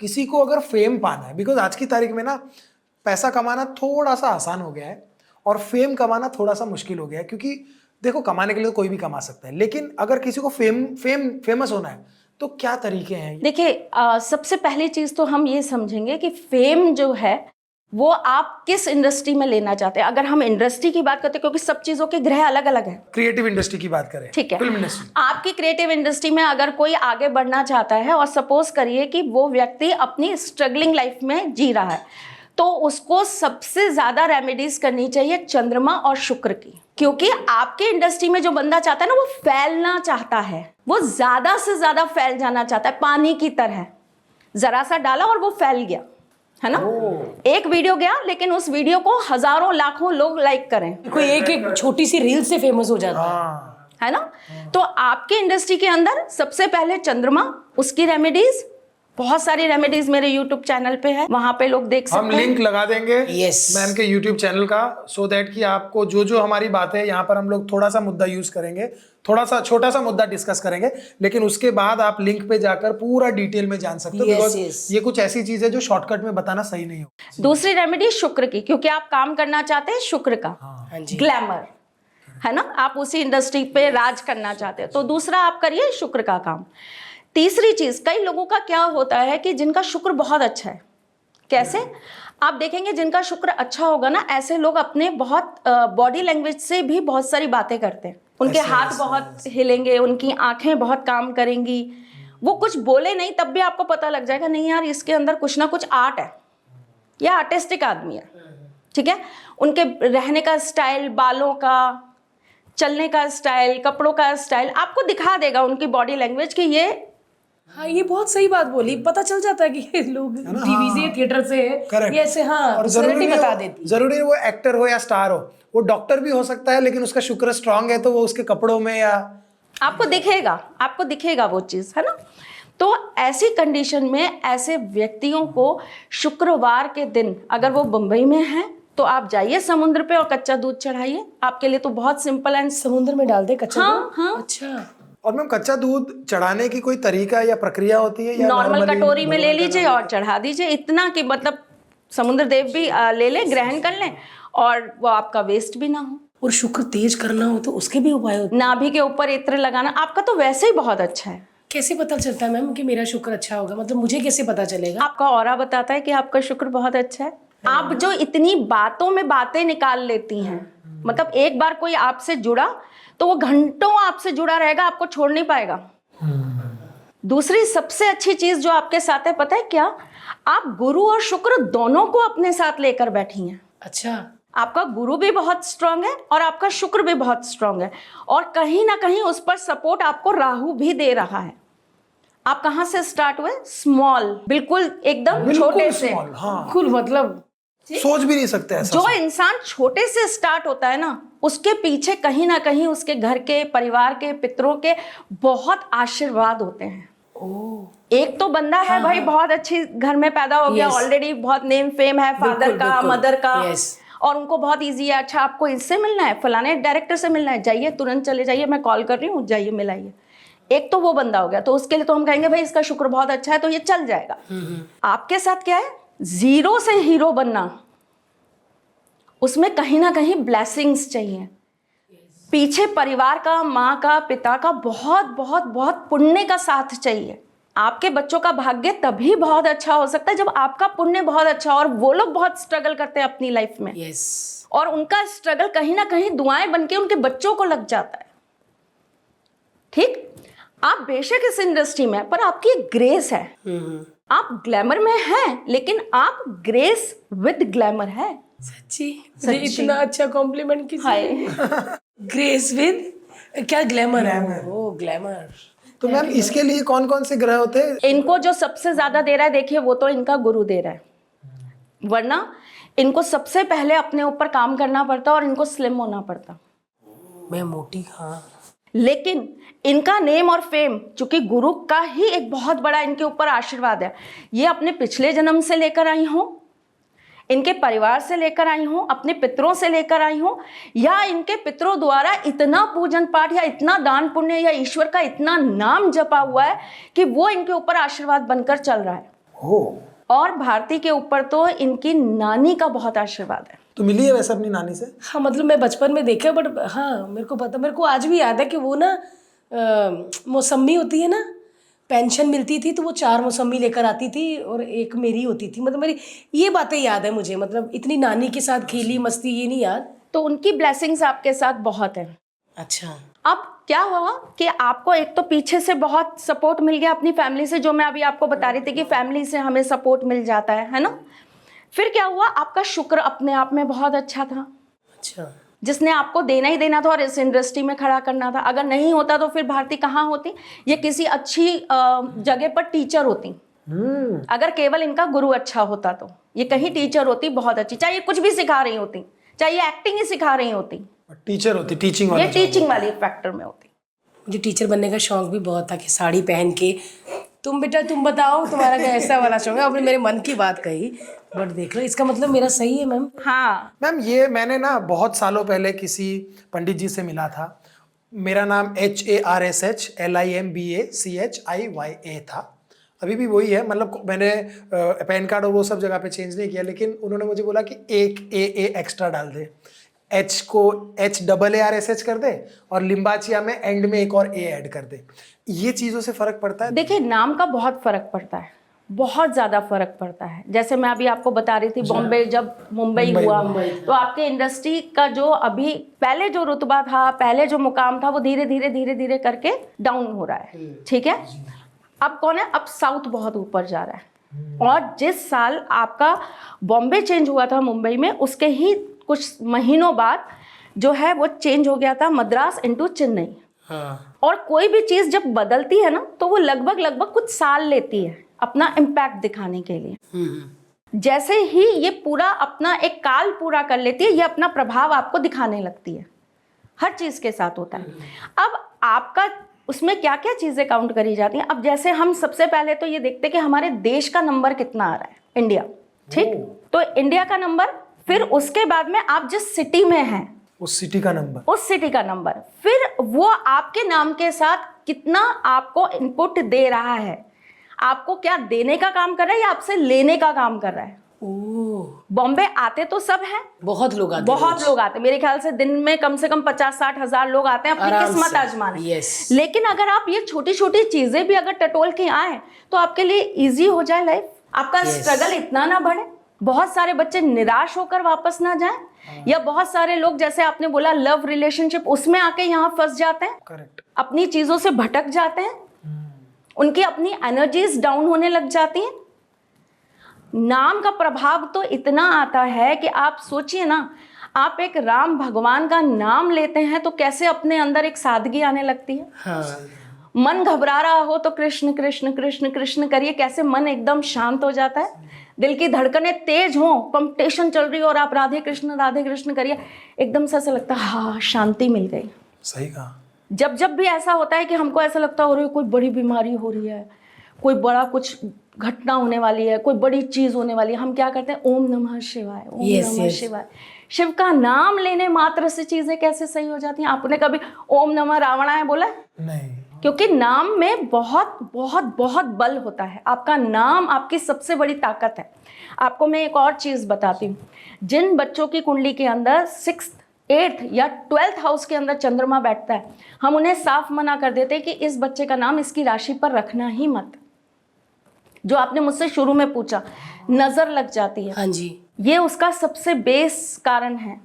किसी को अगर फेम पाना है, बिकॉज आज की तारीख में ना पैसा कमाना थोड़ा सा आसान हो गया है और फेम कमाना थोड़ा सा मुश्किल हो गया है, क्योंकि देखो कमाने के लिए तो कोई भी कमा सकता है, लेकिन अगर किसी को फेमस होना है तो क्या तरीके हैं? देखिए, सबसे पहली चीज तो हम ये समझेंगे कि फेम जो है वो आप किस इंडस्ट्री में लेना चाहते हैं। अगर हम इंडस्ट्री की बात करते हैं, क्योंकि सब चीजों के ग्रह अलग अलग है, क्रिएटिव इंडस्ट्री की बात करें, ठीक है, फिल्म इंडस्ट्री, आपकी क्रिएटिव इंडस्ट्री में अगर कोई आगे बढ़ना चाहता है और सपोज करिए कि वो व्यक्ति अपनी स्ट्रगलिंग लाइफ में जी रहा है, तो उसको सबसे ज्यादा रेमेडीज करनी चाहिए चंद्रमा और शुक्र की। क्योंकि आपके इंडस्ट्री में जो बंदा चाहता है ना, वो फैलना चाहता है, वो ज्यादा से ज्यादा फैल जाना चाहता है, पानी की तरह जरा सा डाला और वो फैल गया, है ना। एक वीडियो गया, लेकिन उस वीडियो को हजारों लाखों लोग लाइक करें, कोई एक छोटी सी रील से फेमस हो जाता है ना। तो आपके इंडस्ट्री के अंदर सबसे पहले चंद्रमा, उसकी रेमेडीज, बहुत सारी रेमेडीज मेरे YouTube चैनल पे है, वहां पे लोग देख सकते हैं। हम लिंक लगा देंगे Yes. मैम के YouTube चैनल का, सो दैट कि आपको जो जो हमारी बातें है, यहाँ पर हम लोग थोड़ा सा मुद्दा यूज करेंगे, थोड़ा सा छोटा सा मुद्दा डिस्कस करेंगे, लेकिन उसके बाद आप लिंक पे जाकर पूरा डिटेल में जान सकते हो, बिकॉज ये कुछ ऐसी चीज है जो शॉर्टकट में बताना सही नहीं हो। दूसरी रेमेडी शुक्र की, क्योंकि आप काम करना चाहते हैं शुक्र का, ग्लैमर, है ना, आप उसी इंडस्ट्री पे राज करना चाहते हैं, तो दूसरा आप करिए शुक्र का काम। तीसरी चीज, कई लोगों का क्या होता है कि जिनका शुक्र बहुत अच्छा है, कैसे आप देखेंगे, जिनका शुक्र अच्छा होगा ना, ऐसे लोग अपने बहुत बॉडी लैंग्वेज से भी बहुत सारी बातें करते हैं, उनके हाथ बहुत हिलेंगे, उनकी आंखें बहुत काम करेंगी, वो कुछ बोले नहीं तब भी आपको पता लग जाएगा नहीं यार इसके अंदर कुछ ना कुछ आर्ट है, या आर्टिस्टिक आदमी है, ठीक है। उनके रहने का स्टाइल, बालों का, चलने का स्टाइल, कपड़ों का स्टाइल आपको दिखा देगा, उनकी बॉडी लैंग्वेज कि ये, हाँ, ये बहुत सही बात बोली, पता चल जाता है कि ये लोग टीवी से, थिएटर से है, ये ऐसे, हाँ, और जरूरी बता देती। जरूरी वो एक्टर हो या स्टार हो, वो डॉक्टर भी हो सकता है, लेकिन उसका शुक्र स्ट्रांग है तो वो उसके कपड़ों में या आपको दिखेगा वो चीज, है ना। तो ऐसी कंडीशन में ऐसे व्यक्तियों को शुक्रवार के दिन, अगर वो मुंबई में है तो आप जाइए समुद्र पे और कच्चा दूध चढ़ाइए, आपके लिए तो बहुत सिंपल है। समुद्र में डाल दे कच्चा दूध? हाँ। अच्छा। और मैम कच्चा दूध चढ़ाने की कोई तरीका या प्रक्रिया होती है, या नॉर्मल कटोरी में ले लीजिए और चढ़ा दीजिए, इतना कि मतलब समुद्र देव भी ले लें, ग्रहण कर लें, और वो आपका वेस्ट भी ना हो। और शुक्र तेज करना हो तो उसके भी उपाय होते हैं? नाभि के ऊपर इत्र लगाना, आपका तो वैसे ही बहुत अच्छा है। कैसे पता चलता है मैम कि मेरा शुक्र अच्छा होगा, मतलब मुझे कैसे पता चलेगा? आपका ऑरा बताता है कि आपका शुक्र बहुत अच्छा है। आप जो इतनी बातों में बातें निकाल लेती हैं, मतलब एक बार कोई आपसे जुड़ा तो वो घंटों आपसे जुड़ा रहेगा, आपको छोड़ नहीं पाएगा। दूसरी सबसे अच्छी चीज जो आपके साथ है, पता है क्या, आप गुरु और शुक्र दोनों को अपने साथ लेकर बैठी हैं। अच्छा। आपका गुरु भी बहुत स्ट्रांग है और आपका शुक्र भी बहुत स्ट्रांग है, और कहीं ना कहीं उस पर सपोर्ट आपको राहु भी दे रहा है। आप कहां से स्टार्ट हुए? स्मॉल, बिल्कुल एकदम छोटे से, बिल्कुल, मतलब सोच भी नहीं सकते ऐसा। जो इंसान छोटे से स्टार्ट होता है ना, उसके पीछे कहीं ना कहीं उसके घर के, परिवार के, पितरों के बहुत आशीर्वाद होते हैं। एक तो बंदा है भाई बहुत अच्छी घर में पैदा हो गया, ऑलरेडी बहुत नेम फेम है फादर का, मदर का, और उनको बहुत इजी है, अच्छा आपको इससे मिलना है, फलाने डायरेक्टर से मिलना है, जाइए तुरंत चले जाइए, मैं कॉल कर रही हूँ, जाइए मिलाइए। एक तो वो बंदा हो गया, तो उसके लिए तो हम कहेंगे भाई इसका शुक्र बहुत अच्छा है, तो ये चल जाएगा। आपके साथ क्या है, जीरो से हीरो बनना, उसमें कहीं ना कहीं ब्लेसिंग्स चाहिए, पीछे परिवार का, माँ का, पिता का बहुत बहुत बहुत पुण्य का साथ चाहिए। आपके बच्चों का भाग्य तभी बहुत अच्छा हो सकता है जब आपका पुण्य बहुत अच्छा, और वो लोग बहुत स्ट्रगल करते हैं अपनी लाइफ में, और उनका स्ट्रगल कहीं ना कहीं दुआएं बनके उनके बच्चों को लग जाता है। ठीक, आप बेशक इस इंडस्ट्री में, पर आपकी एक ग्रेस है, आप ग्लैमर में हैं, लेकिन आप ग्रेस विद ग्लैमर है। सच्ची इतना अच्छा कॉम्प्लीमेंट किसी ग्रेस विद क्या ग्लैमर है? ओ ग्लैमर। तो मैम इसके लिए कौन कौन से ग्रह होते हैं? इनको जो सबसे ज्यादा दे रहा है, देखिए वो तो इनका गुरु दे रहा है, वरना इनको सबसे पहले अपने ऊपर काम करना पड़ता और इनको स्लिम होना पड़ता। मैं मोटी, हाँ, लेकिन इनका नेम और फेम, चूंकि गुरु का ही एक बहुत बड़ा इनके ऊपर आशीर्वाद है, ये अपने पिछले जन्म से लेकर आई हूं, इनके परिवार से लेकर आई हूं, अपने पितरों से लेकर आई हूं, या इनके पितरों द्वारा इतना पूजन पाठ या इतना दान पुण्य या ईश्वर का इतना नाम जपा हुआ है कि वो इनके ऊपर आशीर्वाद बनकर चल रहा है। हो। और भारती के ऊपर तो इनकी नानी का बहुत आशीर्वाद है। तो मिली है वैसे अपनी नानी से? हाँ मतलब मैं बचपन में देखा, बट हाँ मेरे को पता, मेरे को आज भी याद है कि वो ना मौसम्मी होती है ना, पेंशन मिलती थी तो वो 4 मौसम्मी लेकर आती थी और एक मेरी होती थी। मतलब मेरी ये बातें याद है मुझे, मतलब इतनी नानी के साथ खेली मस्ती ये नहीं याद। तो उनकी ब्लेसिंग्स आपके साथ बहुत है। अच्छा। अब क्या हुआ कि आपको एक तो पीछे से बहुत सपोर्ट मिल गया अपनी फैमिली से, जो मैं अभी आपको बता रही थी कि फैमिली से हमें सपोर्ट मिल जाता है ना। फिर क्या हुआ, आपका शुक्र अपने आप में बहुत अच्छा था। अच्छा। जिसने आपको देना ही देना था और इस इंडस्ट्री में खड़ा करना था। अगर नहीं होता तो फिर भारती कहाँ होती? ये किसी अच्छी जगह पर टीचर होती। अगर केवल इनका गुरु अच्छा होता तो ये कहीं टीचर होती, बहुत अच्छी, चाहे ये कुछ भी सिखा रही होती, चाहे ये एक्टिंग ही सिखा रही होती, टीचर होती, टीचिंग ये टीचिंग वाली फैक्टर में होती। मुझे टीचर बनने का शौक भी बहुत था कि साड़ी पहन के, तुम बेटा तुम बताओ तुम्हारा कैसा वाला शौक है। आपने मेरे मन की बात कही, बट देख लो इसका मतलब मेरा सही है मैम। हाँ मैम ये मैंने ना बहुत सालों पहले किसी पंडित जी से मिला था। मेरा नाम HARSHLIMBACHIYA था। अभी भी वही है, मतलब मैंने पैन कार्ड और वो सब जगह पे चेंज नहीं किया, लेकिन उन्होंने मुझे बोला कि एक AA एक्स्ट्रा डाल दे, H को HAARSH कर दे और लिम्बाचिया में एंड में एक और A ऐड कर दे। ये चीज़ों से फ़र्क पड़ता है? देखिए, नाम का बहुत फ़र्क पड़ता है, बहुत ज़्यादा फर्क पड़ता है। जैसे मैं अभी आपको बता रही थी, बॉम्बे जब मुंबई हुआ तो आपके इंडस्ट्री का जो अभी पहले जो रुतबा था, पहले जो मुकाम था, वो धीरे धीरे करके डाउन हो रहा है। ठीक है, अब कौन है? अब साउथ बहुत ऊपर जा रहा है। और जिस साल आपका बॉम्बे चेंज हुआ था मुंबई में, उसके ही कुछ महीनों बाद जो है वो चेंज हो गया था मद्रास इनटू चेन्नई। हाँ। और कोई भी चीज़ जब बदलती है ना तो वो लगभग कुछ साल लेती है अपना इम्पैक्ट दिखाने के लिए। जैसे ही ये पूरा अपना एक काल पूरा कर लेती है, ये अपना प्रभाव आपको दिखाने लगती है। हर चीज़ के साथ होता है। अब आपका उसमें क्या क्या चीज़ें काउंट करी जाती हैं। अब जैसे हम सबसे पहले तो ये देखते हैं कि हमारे देश का नंबर कितना आ रहा है, इंडिया। ठीक, तो इंडिया का नंबर, फिर उसके बाद में आप जिस सिटी में हैं उस सिटी का नंबर, उस सिटी का नंबर, फिर वो आपके नाम के साथ कितना आपको इनपुट दे रहा है, आपको क्या देने का काम कर रहा है या आपसे लेने का काम कर रहा है। बॉम्बे आते तो सब हैं, बहुत लोग आते, बहुत लोग आते, मेरे ख्याल से दिन में कम से कम 50-60 हज़ार लोग आते हैं अपनी किस्मत आजमाने। लेकिन अगर आप ये छोटी छोटी चीजें भी अगर टटोल के आए तो आपके लिए इजी हो जाए लाइफ, आपका स्ट्रगल इतना ना बढ़े, बहुत सारे बच्चे निराश होकर वापस ना जाएं, या बहुत सारे लोग जैसे आपने बोला लव रिलेशनशिप उसमें आके यहाँ फंस जाते हैं। करेक्ट, अपनी चीजों से भटक जाते हैं, उनकी अपनी एनर्जीज डाउन होने लग जाती हैं। नाम का प्रभाव तो इतना आता है कि आप सोचिए ना, आप एक राम भगवान का नाम लेते हैं तो कैसे अपने अंदर एक सादगी आने लगती है। हाँ। मन घबरा रहा हो तो कृष्ण कृष्ण कृष्ण कृष्ण करिए, कैसे मन एकदम शांत हो जाता है। दिल की धड़कनें तेज हो, पंपटेशन चल रही हो और आप राधे कृष्ण करिए, एकदम से ऐसा लगता है हाँ शांति मिल गई। सही कहा। जब भी ऐसा होता है कि हमको ऐसा लगता है कोई बड़ी बीमारी हो रही है, कोई बड़ा कुछ घटना होने वाली है, कोई बड़ी चीज होने वाली है, हम क्या करते हैं? ओम नमः शिवाय, ओम नमः शिवाय। शिव का नाम लेने मात्र से चीजें कैसे सही हो जाती हैं। आपने कभी ओम नमः रावणाय बोला? नहीं, क्योंकि नाम में बहुत बहुत बहुत बल होता है। आपका नाम आपकी सबसे बड़ी ताकत है। आपको मैं एक और चीज बताती हूँ, जिन बच्चों की कुंडली के अंदर 6th 8th या 12th हाउस के अंदर चंद्रमा बैठता है, हम उन्हें साफ मना कर देते हैं कि इस बच्चे का नाम इसकी राशि पर रखना ही मत। जो आपने मुझसे शुरू में पूछा, नजर लग जाती है। हाँ जी, ये उसका सबसे बेस कारण है।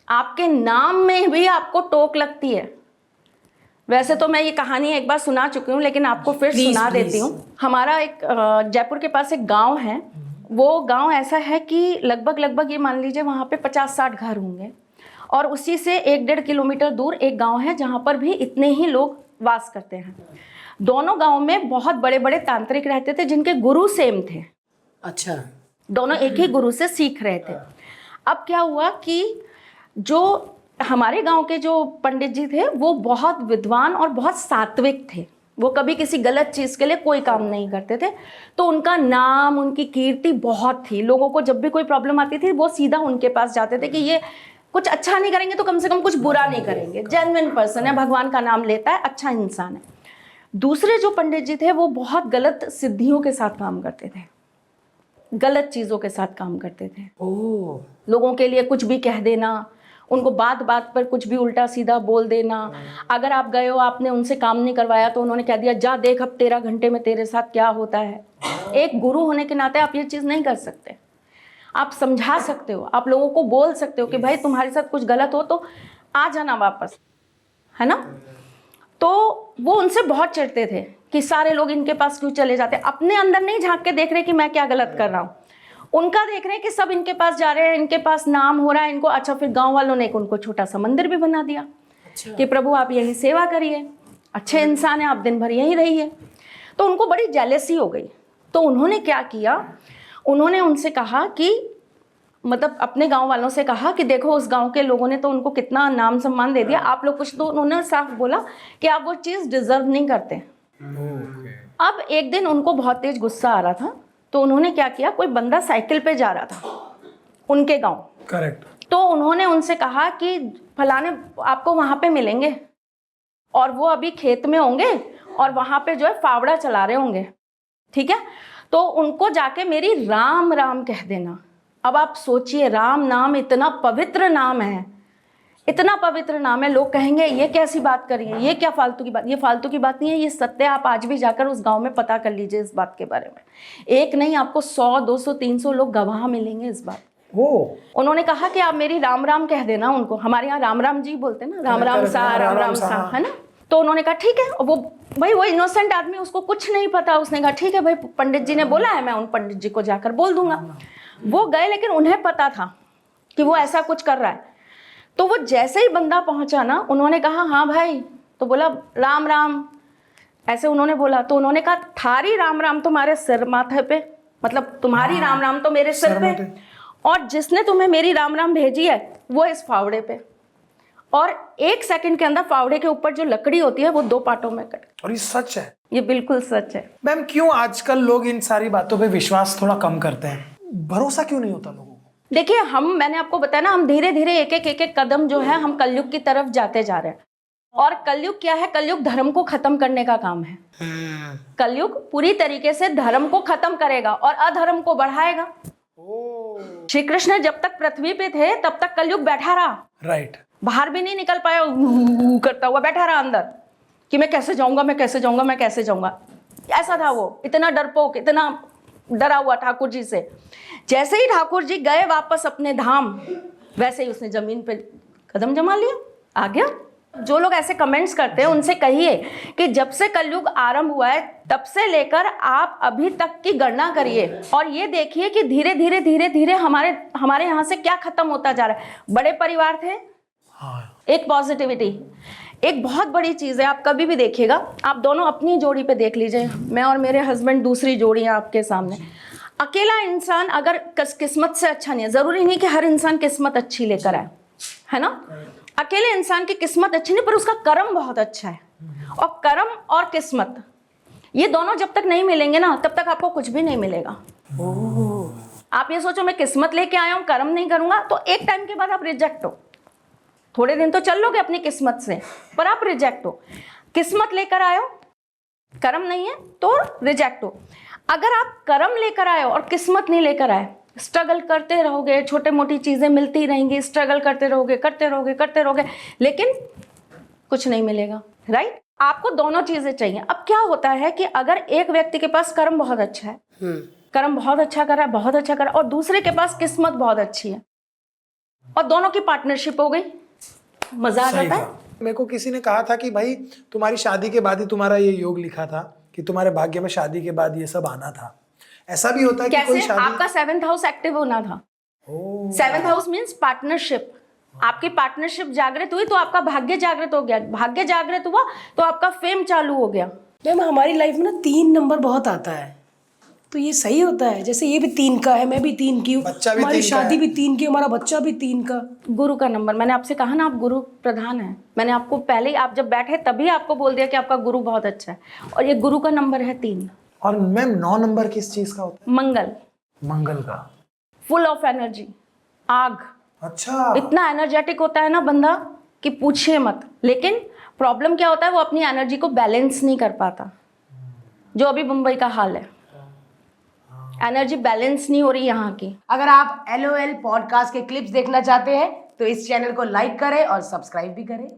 आपके नाम में भी आपको टोक लगती है। वैसे तो मैं ये कहानी एक बार सुना चुकी हूँ, लेकिन आपको फिर सुना देती हूँ। हमारा एक जयपुर के पास एक गांव है। वो गांव ऐसा है कि लगभग ये मान लीजिए वहाँ पे 50-60 घर होंगे, और उसी से 1-1.5 किलोमीटर दूर एक गांव है जहाँ पर भी इतने ही लोग वास करते हैं। दोनों गांव में बहुत बड़े बड़े तांत्रिक रहते थे जिनके गुरु सेम थे। अच्छा, दोनों एक ही गुरु से सीख रहे थे। अब क्या हुआ कि जो हमारे गांव के जो पंडित जी थे वो बहुत विद्वान और बहुत सात्विक थे। वो कभी किसी गलत चीज़ के लिए कोई काम नहीं करते थे, तो उनका नाम, उनकी कीर्ति बहुत थी। लोगों को जब भी कोई प्रॉब्लम आती थी वो सीधा उनके पास जाते थे कि ये कुछ अच्छा नहीं करेंगे तो कम से कम कुछ बुरा नहीं करेंगे, जेन्युइन पर्सन है, भगवान का नाम लेता है, अच्छा इंसान है। दूसरे जो पंडित जी थे वो बहुत गलत सिद्धियों के साथ काम करते थे, गलत चीज़ों के साथ काम करते थे। ओह, लोगों के लिए कुछ भी कह देना, उनको बात बात पर कुछ भी उल्टा सीधा बोल देना। अगर आप गए हो, आपने उनसे काम नहीं करवाया तो उन्होंने कह दिया जा देख अब 13 घंटे में तेरे साथ क्या होता है। एक गुरु होने के नाते आप ये चीज़ नहीं कर सकते। आप समझा सकते हो, आप लोगों को बोल सकते हो कि भाई तुम्हारे साथ कुछ गलत हो तो आ जाना वापस, है ना। तो वो उनसे बहुत चिढ़ते थे कि सारे लोग इनके पास क्यों चले जाते, अपने अंदर नहीं झांक के देख रहे कि मैं क्या गलत कर रहा हूँ, उनका देख रहे हैं कि सब इनके पास जा रहे हैं, इनके पास नाम हो रहा है इनको। अच्छा, फिर गांव वालों ने एक उनको छोटा सा मंदिर भी बना दिया कि प्रभु आप यही सेवा करिए, अच्छे इंसान है आप, दिन भर यहीं रहिए। तो उनको बड़ी जेलेसी हो गई। तो उन्होंने क्या किया, उन्होंने उनसे कहा कि मतलब अपने गांव वालों से कहा कि देखो उस गांव के लोगों ने तो उनको कितना नाम सम्मान दे दिया, आप लोग कुछ तो, उन्होंने साफ बोला कि आप वो चीज़ डिजर्व नहीं करते। अब एक दिन उनको बहुत तेज गुस्सा आ रहा था, तो उन्होंने क्या किया, कोई बंदा साइकिल पे जा रहा था उनके गांव, करेक्ट, तो उन्होंने उनसे कहा कि फलाने आपको वहाँ पे मिलेंगे और वो अभी खेत में होंगे और वहाँ पे जो है फावड़ा चला रहे होंगे, ठीक है, तो उनको जाके मेरी राम राम कह देना। अब आप सोचिए, राम नाम इतना पवित्र नाम है, इतना पवित्र नाम है, लोग कहेंगे ये कैसी बात करी है, ये क्या फालतू की बात। ये फालतू की बात नहीं है, ये सत्य। आप आज भी जाकर उस गांव में पता कर लीजिए इस बात के बारे में। एक नहीं, आपको 100, 200, 300 लोग गवाह मिलेंगे इस बात। उन्होंने कहा कि आप मेरी राम राम कह देना उनको। हमारे यहाँ राम राम जी बोलते हैं ना, राम राम सा, राम राम सा, है ना। तो उन्होंने कहा ठीक है। वो भाई वो इनोसेंट आदमी, उसको कुछ नहीं पता, उसने कहा ठीक है भाई, पंडित जी ने बोला है, मैं उन पंडित जी को जाकर बोल दूंगा। वो गए, लेकिन उन्हें पता था कि वो ऐसा कुछ कर रहा है। तो वो जैसे ही बंदा पहुंचा ना, उन्होंने कहा हाँ भाई, तो बोला राम राम, ऐसे उन्होंने बोला। तो उन्होंने कहा थारी राम राम तुम्हारे सिर माथे पे, मतलब तुम्हारी राम राम तो मेरे सिर पे, और जिसने तुम्हें मेरी राम राम भेजी है वो इस फावड़े पे। और 1 सेकंड के अंदर फावड़े के ऊपर जो लकड़ी होती है वो 2 पार्टों में कट। और ये सच है, ये बिल्कुल सच है। मैम क्यों आजकल लोग इन सारी बातों पे विश्वास थोड़ा कम करते हैं, भरोसा क्यों नहीं होता लोगों को? देखिए, मैंने आपको बताया ना, हम धीरे धीरे एक एक कदम जो है हम कलयुग की तरफ जाते जा रहे हैं। और कलयुग क्या है, कलयुग धर्म को खत्म करने का काम है। कलयुग पूरी तरीके से धर्म को खत्म करेगा और अधर्म को बढ़ाएगा। श्री कृष्ण जब तक पृथ्वी पे थे तब तक कलयुग बैठा रहा, राइट, बाहर भी नहीं निकल पाया, करता हुआ बैठा रहा अंदर कि मैं कैसे जाऊंगा, मैं कैसे जाऊंगा, मैं कैसे जाऊंगा। ऐसा था वो, इतना डरपोक, इतना डरा हुआ ठाकुर जी से। जैसे ही ठाकुर जी गए वापस अपने धाम, वैसे ही उसने जमीन पे कदम जमा लिया, आ गया। जो लोग ऐसे कमेंट्स करते हैं उनसे कहिए कि जब से कलयुग आरंभ हुआ है तब से लेकर आप अभी तक की गणना करिए और ये देखिए कि धीरे धीरे धीरे धीरे हमारे यहाँ से क्या खत्म होता जा रहा है। बड़े परिवार थे, एक पॉजिटिविटी, एक बहुत बड़ी चीज़ है। आप कभी भी देखिएगा, आप दोनों अपनी जोड़ी पे देख लीजिए, मैं और मेरे हस्बैंड दूसरी जोड़ी हैं आपके सामने। अकेला इंसान अगर किस्मत से अच्छा नहीं है, ज़रूरी नहीं कि हर इंसान किस्मत अच्छी लेकर आए, है ना। अकेले इंसान की किस्मत अच्छी नहीं, पर उसका कर्म बहुत अच्छा है। और कर्म और किस्मत, ये दोनों जब तक नहीं मिलेंगे ना, तब तक आपको कुछ भी नहीं मिलेगा। आप ये सोचो मैं किस्मत लेके आया हूँ, कर्म नहीं करूँगा, तो एक टाइम के बाद आप रिजेक्ट हो। थोड़े दिन तो चल लोगे अपनी किस्मत से, पर आप रिजेक्ट हो। किस्मत लेकर आए हो, कर्म नहीं है तो रिजेक्ट हो। अगर आप कर्म लेकर आए हो और किस्मत नहीं लेकर आए, स्ट्रगल करते रहोगे, छोटे मोटी चीज़ें मिलती रहेंगी, स्ट्रगल करते रहोगे, लेकिन कुछ नहीं मिलेगा, राइट। आपको दोनों चीज़ें चाहिए। अब क्या होता है कि अगर एक व्यक्ति के पास कर्म बहुत अच्छा है, कर्म बहुत अच्छा कर रहा है, बहुत अच्छा कर रहा है, और दूसरे के पास किस्मत बहुत अच्छी है, और दोनों की पार्टनरशिप हो गई, मजा आ जाता है। मेरे को किसी ने कहा था कि भाई तुम्हारी शादी के बाद ही तुम्हारा ये योग लिखा था कि तुम्हारे भाग्य में शादी के बाद ये सब आना था। ऐसा भी होता है कि कोई शादी, आपका 7th हाउस एक्टिव होना था। 7th house means partnership. आपकी पार्टनरशिप जागृत हुई तो आपका भाग्य जागृत हो गया, भाग्य जागृत हुआ तो आपका फेम चालू हो गया। मैम हमारी लाइफ में ना 3 नंबर बहुत आता है, तो ये सही होता है। जैसे ये भी 3 का है, मैं भी 3 की हूँ, हमारी शादी भी 3 की, हमारा बच्चा भी 3 का। गुरु का नंबर, मैंने आपसे कहा ना आप गुरु प्रधान है। मैंने आपको पहले ही, आप जब बैठे तभी आपको बोल दिया कि आपका गुरु बहुत अच्छा है, और ये गुरु का नंबर है 3। और मैम 9 नंबर किस चीज का होता है? मंगल का, फुल ऑफ एनर्जी, आग। अच्छा, इतना एनर्जेटिक होता है ना बंदा कि पूछिए मत। लेकिन प्रॉब्लम क्या होता है, वो अपनी एनर्जी को बैलेंस नहीं कर पाता, जो अभी मुंबई का हाल है। एनर्जी बैलेंस नहीं हो रही यहाँ की। अगर आप LOL पॉडकास्ट के क्लिप्स देखना चाहते हैं तो इस चैनल को लाइक करें और सब्सक्राइब भी करें।